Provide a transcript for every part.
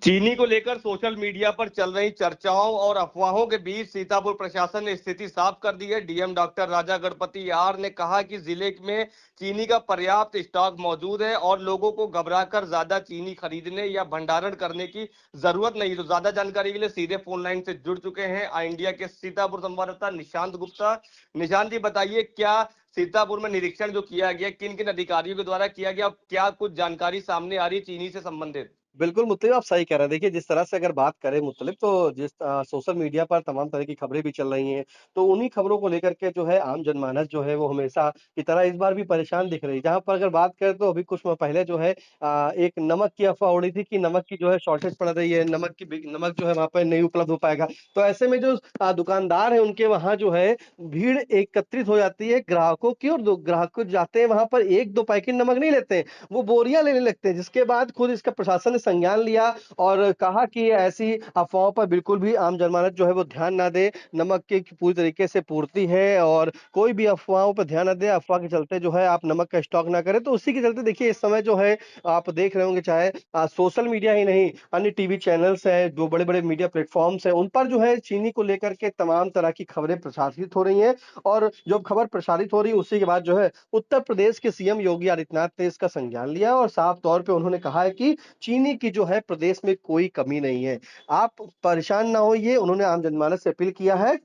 चीनी को लेकर सोशल मीडिया पर चल रही चर्चाओं और अफवाहों के बीच सीतापुर प्रशासन ने स्थिति साफ कर दी है। DM doctor Raja Ganapati R ने कहा कि जिले में चीनी का पर्याप्त स्टॉक मौजूद है और लोगों को घबराकर ज्यादा चीनी खरीदने या भंडारण करने की जरूरत नहीं। तो ज्यादा जानकारी के लिए सीधे फोन लाइन से जुड़ चुके हैं आई इंडिया के सीतापुर संवाददाता निशांत गुप्ता। निशांत जी, बताइए, क्या सीतापुर में निरीक्षण जो किया गया किन किन अधिकारियों के द्वारा किया गया, क्या कुछ जानकारी सामने आ रही है चीनी से संबंधित? बिल्कुल, मुत्तलिब आप सही कह रहे हैं। देखिए, जिस तरह से अगर बात करें मुत्तलिब तो सोशल मीडिया पर तमाम तरह की खबरें भी चल रही हैं, तो उन्हीं खबरों को लेकर के जो है आम जनमानस जो है वो हमेशा की तरह इस बार भी परेशान दिख रही है। जहाँ पर अगर बात करें तो अभी कुछ समय पहले जो है एक नमक की अफ़वाह उड़ी थी कि नमक की जो है शॉर्टेज पड़ रही है, नमक जो है वहाँ पे नहीं उपलब्ध हो पाएगा। तो ऐसे में जो दुकानदार हैं उनके वहाँ जो है भीड़ एकत्रित हो जाती है ग्राहकों की और दो ग्राहक जाते हैं वहाँ पर 1-2 पैकेट नमक नहीं लेते हैं, वो बोरियाँ लेने लगते हैं। जिसके बाद खुद इसका प्रशासन ने संज्ञान लिया और कहा कि ऐसी अफ़वाहों पर बिल्कुल भी आम जनमानस जो है वो ध्यान ना दे। नमक की पूरी तरीके से पूर्ति है और कोई भी अफ़वाहों पे ध्यान ना दें। अफ़वाह के चलते जो है आप नमक का स्टॉक ना करें। तो उसी के चलते देखिए इस समय जो है आप देख रहे होंगे चाहे सोशल मीडिया ही नहीं, अन्य टीवी चैनल्स हैं, जो बड़े-बड़े मीडिया प्लेटफ़ॉर्म्स हैं, उन पर जो है चीनी को लेकर के तमाम तरह की खबरें प्रसारित हो रही हैं और जब खबर प्रसारित हो रही है उसी के बाद जो है उत्तर प्रदेश के सीएम योगी आदित्यनाथ ने इसका संज्ञान लिया और साफ तौर पे उन्होंने कहा है कि चीनी की जो है प्रदेश में कोई कमी नहीं है। आप परेशान ना होइए, उन्होंने आम जनमानस से अपील किया है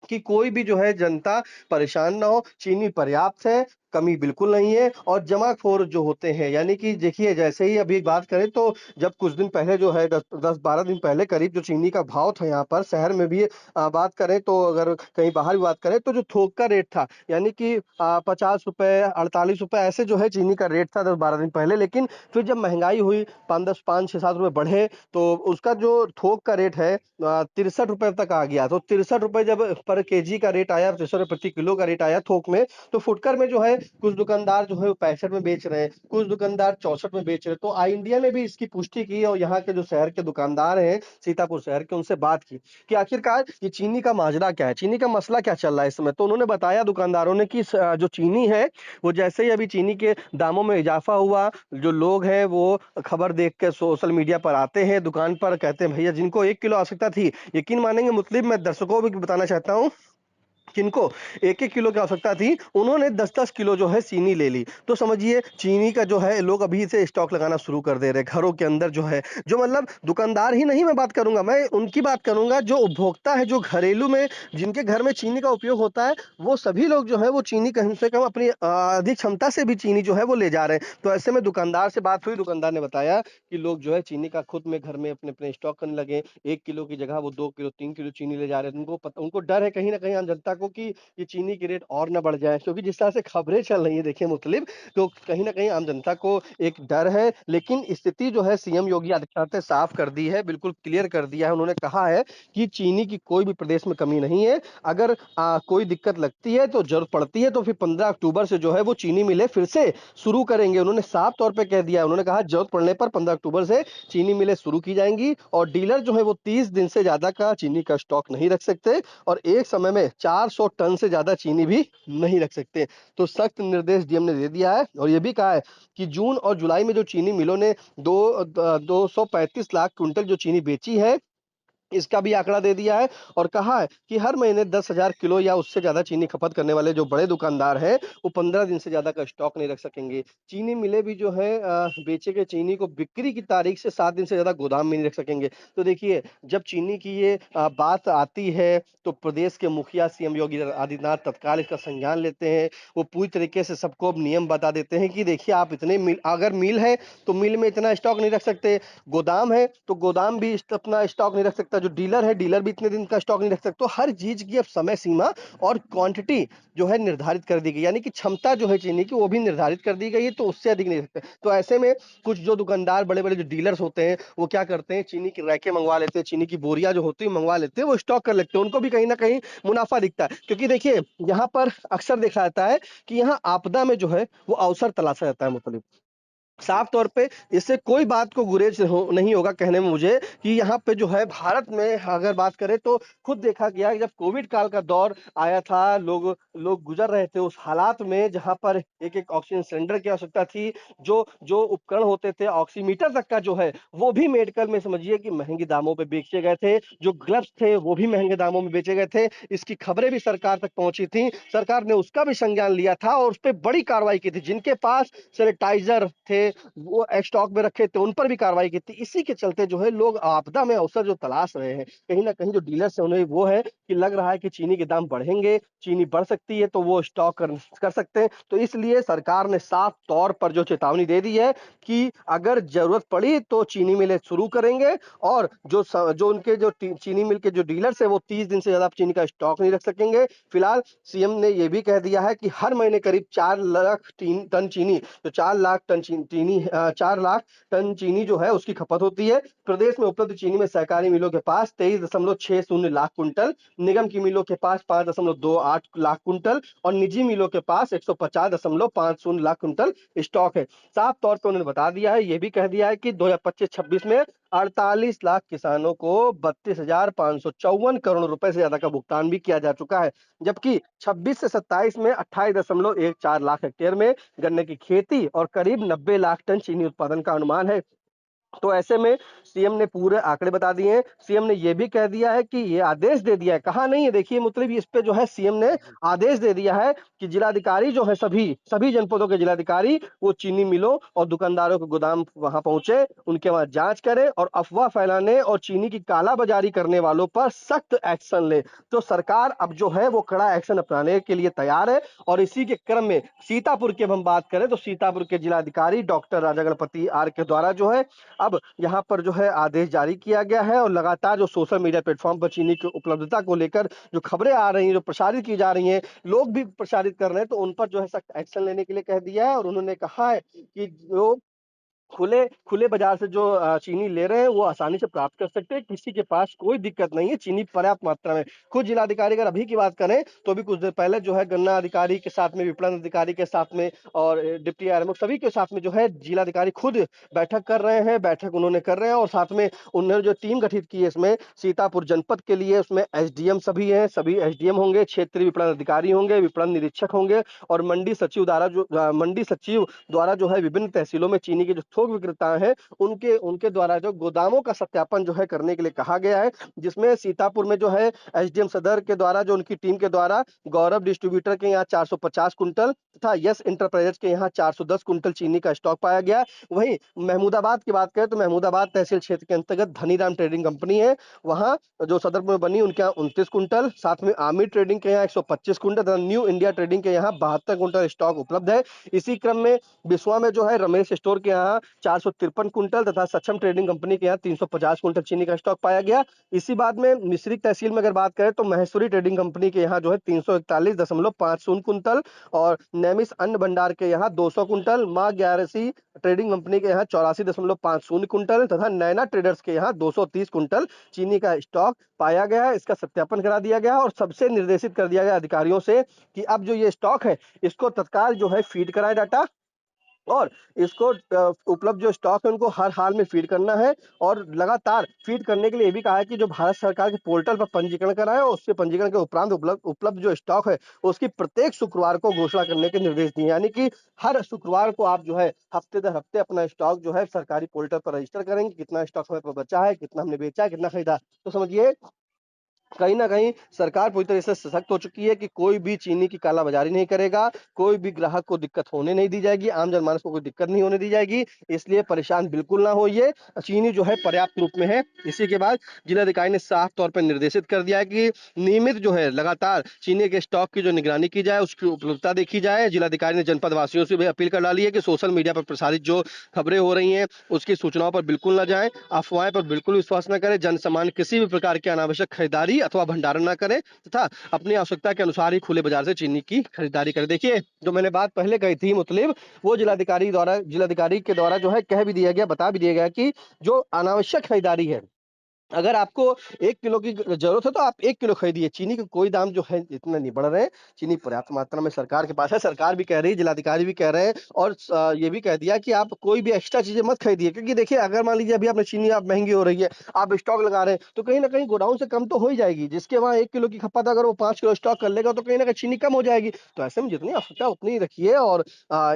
कि कोई भी जो है जनता परेशान ना हो, चीनी पर्याप्त है, कमी बिल्कुल नहीं है और जमाखोर जो होते हैं यानी कि देखिए जैसे ही अभी बात करें तो जब कुछ दिन पहले जो है 10-12 दिन पहले करीब जो चीनी का भाव था यहाँ पर शहर में भी बात करें तो अगर कहीं बाहर भी बात करें तो जो थोक का रेट था यानी कि ₹50 ₹48 ऐसे जो है चीनी का रेट था 10-12 दिन पहले। लेकिन फिर जब महँगाई हुई 5-10 ₹5-6-7 बढ़े तो उसका जो थोक का रेट है ₹63 तक आ गया। तो ₹63 जब पर केजी का रेट आया, ₹63 प्रति किलो का रेट आया थोक में, तो फुटकर में जो है कुछ दुकानदार जो है वो 65 में बेच रहे हैं, कुछ दुकानदार 64 में बेच रहे हैं। तो आई इंडिया ने भी इसकी पुष्टि की और यहाँ के जो शहर के दुकानदार हैं, सीतापुर शहर के, उनसे बात की कि आखिरकार ये चीनी का माजरा क्या है? चीनी का मसला क्या चल रहा है इस समय? तो उन्होंने बताया दुकानदारों ने कि जो चीनी है, वो जैसे ही अभी चीनी के दामों में इज़ाफ़ा हुआ, जो लोग हैं वो खबर देख के सोशल मीडिया पर आते हैं, दुकान पर कहते हैं भैया जिनको 1 किलो आवश्यकता थी, यकीन मानेंगे मुस्लिम मैं दर्शकों को भी बताना चाहता हूँ किनको 1-1 किलो की आवश्यकता थी, उन्होंने 10-10 किलो जो है चीनी ले ली। तो समझिए चीनी का जो है लोग अभी से स्टॉक लगाना शुरू कर दे रहे हैं, घरों के अंदर जो है। जो मतलब दुकानदार ही नहीं मैं बात करूँगा, मैं उनकी बात करूँगा जो उपभोक्ता है, जो घरेलू में जिनके घर में चीनी का उपयोग होता है, वो सभी लोग जो है वो चीनी कम से कम अपनी अधिक क्षमता से भी चीनी जो है वो ले जा रहे हैं। तो ऐसे में दुकानदार से बात हुई, दुकानदार ने बताया कि लोग जो है चीनी का खुद में घर में अपने-अपने स्टॉक करने लगे। 1 किलो की जगह वो 2 किलो, 3 किलो चीनी ले जा रहे हैं। उनको डर है कहीं न कहीं आम जनता को कि ये चीनी की रेट और ना बढ़ जाए क्योंकि जिस तरह से खबरें चल रही हैं देखिए मुख़्तलिफ़ तो कहीं न कहीं आम जनता को एक डर है। लेकिन स्थिति जो है सीएम योगी आदित्यनाथ ने साफ कर दी है, बिल्कुल क्लियर कर दिया है। उन्होंने कहा है कि चीनी की कोई भी प्रदेश में कमी नहीं है। अगर कोई दिक्कत लगती है तो ज़रूरत पड़ती है तो फिर 15 अक्टूबर से जो है वो चीनी मिलें फिर से शुरू करेंगे। उन्होंने साफ तौर पे कह दिया है। उन्होंने कहा ज़रूरत पड़ने पर 15 अक्टूबर से चीनी मिलें शुरू की जाएँगी और डीलर जो है वो 30 दिन से ज़्यादा का चीनी का स्टॉक नहीं रख सकते और एक समय में 400 टन से ज़्यादा चीनी भी नहीं रख सकते। तो सख्त निर्देश डीएम ने दे दिया है और ये भी कहा है कि जून और जुलाई में जो चीनी मिलों ने 235 लाख क्विंटल जो चीनी बेची है इसका भी आंकड़ा दे दिया है और कहा है कि हर महीने 10,000 किलो या उससे ज़्यादा चीनी खपत करने वाले जो बड़े दुकानदार हैं, वो 15 दिन से ज़्यादा का स्टॉक नहीं रख सकेंगे। चीनी मिलें भी जो है बेचे गए चीनी को बिक्री की तारीख से 7 दिन से ज़्यादा गोदाम में नहीं रख सकेंगे। तो देखिए, जब चीनी की ये बात आती है, तो प्रदेश के मुखिया सीएम योगी आदित्यनाथ तत्काल इसका संज्ञान लेते हैं। वो पूरी तरीके से सबको अब नियम बता देते हैं कि देखिए, आप इतने मिल अगर मिल है, तो मिल में इतना स्टॉक नहीं रख सकते। गोदाम है, तो गोदाम भी अपना स्टॉक नहीं रख सकता। जो डीलर है, डीलर भी इतने दिन का स्टॉक नहीं रख सकता। तो हर चीज़ की अब समय सीमा और क्वांटिटी जो है निर्धारित कर दी गई। यानी कि क्षमता जो है चीनी की वो भी निर्धारित कर दी गई है, तो उससे अधिक नहीं रख सकते। तो ऐसे में कुछ जो दुकानदार बड़े-बड़े जो डीलर्स होते हैं, वो क्या करते हैं चीनी की रैकें मँगवा लेते हैं, चीनी की बोरियाँ जो होती है मँगवा लेते हैं, वो स्टॉक कर लेते हैं। उनको भी कहीं न कहीं मुनाफ़ा दिखता है। क्योंकि देखिए, यहाँ पर अक्सर देखा जाता है कि यहाँ आपदा में जो है वो अवसर तलाशा जाता है मुख्तलिफ। जी। साफ तौर पे इससे कोई बात को गुरेज नहीं होगा कहने में मुझे कि यहाँ पे जो है भारत में अगर बात करें तो खुद देखा गया कि जब कोविड काल का दौर आया था, लोग लोग गुजर रहे थे उस हालात में जहाँ पर एक-एक ऑक्सीजन सिलेंडर की आवश्यकता थी, जो जो उपकरण होते थे, ऑक्सीमीटर तक का जो है, वो भी मेडिकल में समझिए कि महँगे दामों पे बेचे गए थे, जो ग्लव्स थे वो भी महँगे दामों में बेचे गए थे। इसकी खबरें भी सरकार तक पहुँची थी, सरकार ने उसका भी संज्ञान लिया था और उसपे बड़ी कार्रवाई की थी। जिनके पास सैनिटाइज़र थे, वो स्टॉक में रखे थे, उन पर भी कार्रवाई की थी। इसी के चलते जो है लोग आपदा में अवसर जो तलाश रहे हैं, कहीं न कहीं जो डीलर्स हैं उन्हें वो है कि लग रहा है कि चीनी के दाम बढ़ेंगे, चीनी बढ़ सकती है तो वो स्टॉक कर कर सकते हैं। तो इसलिए सरकार ने साफ तौर पर जो चेतावनी दे दी है कि अगर ज़रूरत पड़ी तो चीनी मिलें शुरू करेंगे और जो उनके जो टी चीनी मिल के जो डीलर्स हैं वो 30 दिन से ज़्यादा चीनी का स्टॉक नहीं रख सकेंगे। फिलहाल सीएम ने ये भी कह दिया है कि हर महीने करीब 4 लाख टन चीनी तो 4 लाख टन 4 लाख टन चीनी जो है उसकी खपत होती है। प्रदेश में उपलब्ध चीनी में सहकारी मिलों के पास 23.60 लाख कुंटल, निगम की मिलों के पास 5.28 लाख कुंटल और निजी मिलों के पास 150.50 लाख कुंटल स्टॉक है। साफ तौर पे उन्होंने बता दिया है, ये भी कह दिया है कि 2025-26 में 48 लाख किसानों को 32,554 करोड़ रुपए से ज्यादा का भुगतान भी किया जा चुका है। जबकि 26 से 27 में 28.14 लाख हेक्टेयर में गन्ने की खेती और करीब 90 लाख टन चीनी उत्पादन का अनुमान है। तो ऐसे में सीएम ने पूरे आंकड़े बता दिए हैं। सीएम ने ये भी कह दिया है कि ये आदेश दे दिया है, कहा नहीं है देखिए मतलब इस पे जो है सीएम ने जी। आदेश दे दिया है कि जिलाधिकारी जो है सभी जनपदों के जिलाधिकारी वो चीनी मिलों और दुकानदारों के गोदाम वहां पहुंचे, उनके वहां जांच करें और अफवाह फैलाने और चीनी की कालाबाजारी करने वालों पर सख्त एक्शन ले। तो सरकार अब जो है वो कड़ा एक्शन अपनाने के लिए तैयार है और इसी के क्रम में सीतापुर की अब हम बात करें तो सीतापुर के जिलाधिकारी डॉक्टर राजा गणपति आर के द्वारा जो है अब यहाँ पर जो है आदेश जारी किया गया है और लगातार जो सोशल मीडिया प्लेटफ़ॉर्म पर चीनी की उपलब्धता को लेकर जो खबरें आ रही हैं, जो प्रसारित की जा रही हैं, लोग भी प्रसारित कर रहे हैं, तो उन पर जो है सख्त एक्शन लेने के लिए कह दिया है और उन्होंने कहा है कि जो खुले खुले बाज़ार से जो चीनी ले रहे हैं, वो आसानी से प्राप्त कर सकते हैं, किसी के पास कोई दिक्कत नहीं है, चीनी पर्याप्त मात्रा में। खुद जिलाधिकारी अगर अभी की बात करें, तो अभी कुछ देर पहले जो है गन्ना अधिकारी के साथ में, विपणन अधिकारी के साथ में और डिप्टी आरएमओ सभी के साथ में जो है जिलाधिकारी खुद बैठक कर रहे हैं, बैठक उन्होंने कर रहे हैं और साथ में उन्होंने जो टीम गठित की है इसमें सीतापुर जनपद के लिए उसमें एसडीएम सभी हैं, सभी एसडीएम होंगे, क्षेत्रीय विपणन अधिकारी होंगे, विपणन निरीक्षक होंगे और मंडी सचिव द्वारा जो है विभिन्न तहसीलों में चीनी के जो थोक विक्रेता हैं, उनके उनके द्वारा जो गोदामों का सत्यापन जो है करने के लिए कहा गया है, जिसमें सीतापुर में जो है एसडीएम सदर के द्वारा जो उनकी टीम के द्वारा गौरव डिस्ट्रीब्यूटर के यहाँ 450 कुंटल तथा यस इंटरप्राइजेज के यहाँ 410 कुंटल चीनी का स्टॉक पाया गया। वहीं महमूदाबाद की बात करें तो महमूदाबाद तहसील क्षेत्र के अंतर्गत धनीराम ट्रेडिंग कंपनी है, वहाँ जो सदर में बनी उनके यहाँ 29 कुंटल, साथ में आमिर ट्रेडिंग के यहाँ 125 कुंटल तथा न्यू इंडिया ट्रेडिंग के यहाँ 72 कुंटल स्टॉक उपलब्ध है। इसी क्रम में बिस्वा में जो है रमेश स्टोर के यहाँ 453 कुंटल तथा सक्षम ट्रेडिंग कंपनी के यहाँ 350 कुंटल चीनी का स्टॉक पाया गया। इसी बाद में मिश्रिक तहसील में अगर बात करें तो महेश्वरी ट्रेडिंग कंपनी के यहाँ जो है 341.50 कुंटल और नैमिष अन्न भंडार के यहाँ 200 कुंटल, माँ ग्यारसी ट्रेडिंग कंपनी के यहाँ 84.50 कुंटल तथा नैना ट्रेडर्स के यहाँ 230 कुंटल चीनी का स्टॉक पाया गया है। इसका सत्यापन करा दिया गया और सबसे निर्देशित कर दिया गया अधिकारियों से कि अब जो ये स्टॉक है इसको तत्काल जो है फीड कराएं डाटा और इसको उपलब्ध जो स्टॉक है उनको हर हाल में फीड करना है और लगातार फीड करने के लिए ये भी कहा है कि जो भारत सरकार के पोर्टल पर पंजीकरण कराएं और उसके पंजीकरण के उपरांत उपलब्ध उपलब्ध जो स्टॉक है उसकी प्रत्येक शुक्रवार को घोषणा करने के निर्देश दिए यानी कि हर शुक्रवार को आप जो है हफ्ते दर हफ्ते अपना स्टॉक जो है सरकारी पोर्टल पर रजिस्टर करेंगे कितना स्टॉक हमें पर बचा है कितना हमने बेचा है कितना खरीदा तो समझिए कहीं न कहीं सरकार पूरी तरह से सशक्त हो चुकी है कि कोई भी चीनी की कालाबाज़ारी नहीं करेगा, कोई भी ग्राहक को दिक्कत होने नहीं दी जाएगी, आम जनमानस को कोई दिक्कत नहीं होने दी जाएगी, इसलिए परेशान बिल्कुल ना होइए। चीनी जो है पर्याप्त रूप में है। इसी के बाद जिलाधिकारी ने साफ तौर पे निर्देशित कर दिया है कि नियमित जो है लगातार चीनी के स्टॉक की जो निगरानी की जाए, उसकी उपलब्धता देखी जाए। जिलाधिकारी ने जनपद वासियों से भी अपील कर डाली है कि सोशल मीडिया पर प्रसारित जो खबरें हो रही हैं, उसकी सूचनाओं पर बिल्कुल ना जाएँ, अफ़वाहें पर बिल्कुल विश्वास ना करें, जन-सामान्य किसी भी प्रकार की अनावश्यक खरीदारी अथवा भंडारण ना करें तथा अपनी आवश्यकता के अनुसार ही खुले बाजार से चीनी की खरीदारी करें। देखिए, जो मैंने बात पहले कही थी मुतलिब, वो जिलाधिकारी के द्वारा जो है कह भी दिया गया, बता भी दिया गया कि जो अनावश्यक खरीदारी है अगर आपको 1 किलो की ज़रूरत है तो आप 1 किलो खरीदिए, चीनी के कोई दाम जो है इतना नहीं बढ़ रहे हैं, चीनी पर्याप्त मात्रा में सरकार के पास है, सरकार भी कह रही है, जिलाधिकारी भी कह रहे हैं और ये भी कह दिया कि आप कोई भी एक्स्ट्रा चीज़ें मत खरीदिए क्योंकि देखिए अगर मान लीजिए अभी आपने चीनी आप महँगी हो रही है, आप स्टॉक लगा रहे हैं, तो कहीं न कहीं गोडाउन से कम तो हो ही जाएगी, जिसके वहाँ 1 किलो की खपत अगर वो 5 किलो स्टॉक कर लेगा तो कहीं न कहीं चीनी कम हो जाएगी। तो ऐसे में जितनी आवश्यकता उतनी ही रखिए और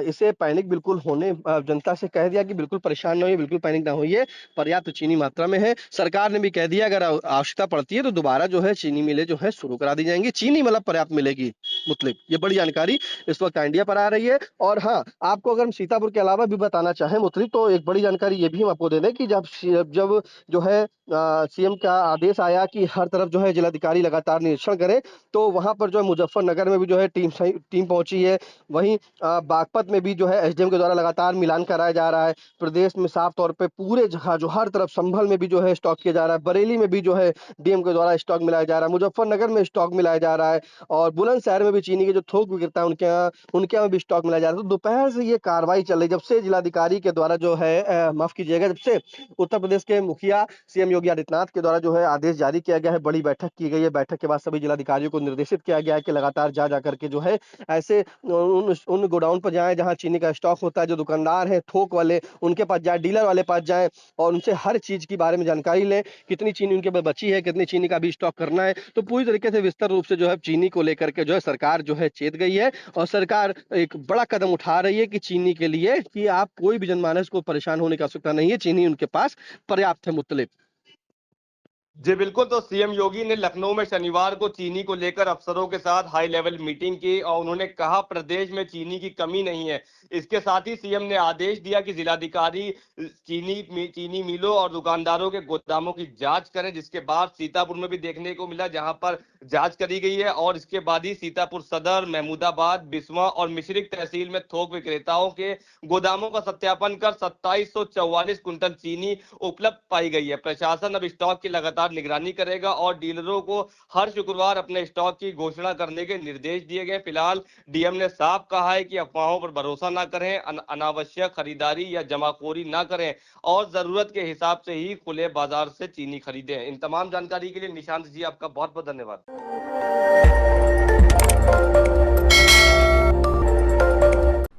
इसे पैनिक बिल्कुल होने जनता से कह दिया कि बिल्कुल परेशान ना होइए, बिल्कुल पैनिक ना होइए, पर्याप्त चीनी मात्रा में है। सरकार ने भी कह दिया अगर आवश्यकता पड़ती है तो दोबारा जो है चीनी मिलें जो है शुरू करा दी जाएँगी। चीनी मतलब पर्याप्त मिलेगी मुतलिब। ये बड़ी जानकारी इस वक़्त इंडिया पर आ रही है और हाँ, आपको अगर हम सीतापुर के अलावा भी बताना चाहें मुतलिब तो एक बड़ी जानकारी ये भी हम आपको दे दें कि जब जो है सीएम का आदेश आया कि हर तरफ जो है जिलाधिकारी लगातार निरीक्षण करें, तो वहाँ पर जो है मुज़फ्फरनगर में भी जो है टीम पहुँची है। वहीं बागपत में भी जो है एसडीएम के द्वारा लगातार मिलान कराया जा रहा है। प्रदेश में साफ तौर पे पूरे जगह जो हर तरफ संभल में भी जो है स्टॉक किया जा रहा है, बरेली में भी जो है डीएम के द्वारा स्टॉक मिलाया जा रहा है, मुजफ्फरनगर में स्टॉक मिलाया जा रहा है और बुलंदशहर में भी चीनी के जो थोक विक्रेता है उनके यहाँ भी स्टॉक मिलाया जा रहा है। तो दोपहर से ये कार्रवाई चल रही है, जब से जिलाधिकारी के द्वारा जो है माफ कीजिएगा, जब से उत्तर प्रदेश के मुखिया सीएम योगी आदित्यनाथ के द्वारा जो है आदेश जारी किया गया है, बड़ी बैठक की गई है। बैठक के बाद सभी जिलाधिकारियों को निर्देशित किया गया है कि लगातार जा करके जो है ऐसे उन गोडाउन पर जाएँ जहाँ चीनी का स्टॉक होता है, जो दुकानदार हैं थोक वाले उनके पास जाएँ, डीलर वाले पास जाएँ और उनसे हर चीज़ के बारे में जानकारी लें, कितनी चीनी उनके पास बची है, कितनी चीनी का अभी स्टॉक करना है। तो पूरी तरीके से विस्तार रूप से जो है चीनी को लेकर के जो है सरकार जो है चेत गई है और सरकार एक बड़ा कदम उठा रही है कि चीनी के लिए कि आप कोई भी जनमानस को परेशान होने की आवश्यकता नहीं है, चीनी उनके पास पर्याप्त है मुत्तलिब। जी बिल्कुल, तो सीएम योगी ने लखनऊ में शनिवार को चीनी को लेकर अफसरों के साथ हाई लेवल मीटिंग की और उन्होंने कहा प्रदेश में चीनी की कमी नहीं है। इसके साथ ही सीएम ने आदेश दिया कि जिलाधिकारी चीनी मिलों और दुकानदारों के गोदामों की जांच करें, जिसके बाद सीतापुर में भी देखने को मिला जहां पर जांच करी गई है और इसके बाद ही सीतापुर सदर, महमूदाबाद, बिस्वा और मिश्रिख तहसील में थोक विक्रेताओं के गोदामों का सत्यापन कर 2744 कुंटल चीनी उपलब्ध पाई गई है। प्रशासन अब स्टॉक की लगातार निगरानी करेगा और डीलरों को हर शुक्रवार अपने स्टॉक की घोषणा करने के निर्देश दिए गए। फिलहाल डीएम ने साफ कहा है कि अफवाहों पर भरोसा न करें, अनावश्यक खरीदारी या जमाखोरी न करें और जरूरत के हिसाब से ही खुले बाजार से चीनी खरीदें। इन तमाम जानकारी के लिए निशांत जी आपका बहुत बहुत धन्यवाद।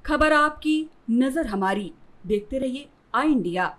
खबर आपकी, नजर हमारी। देखते रहिए आई इंडिया।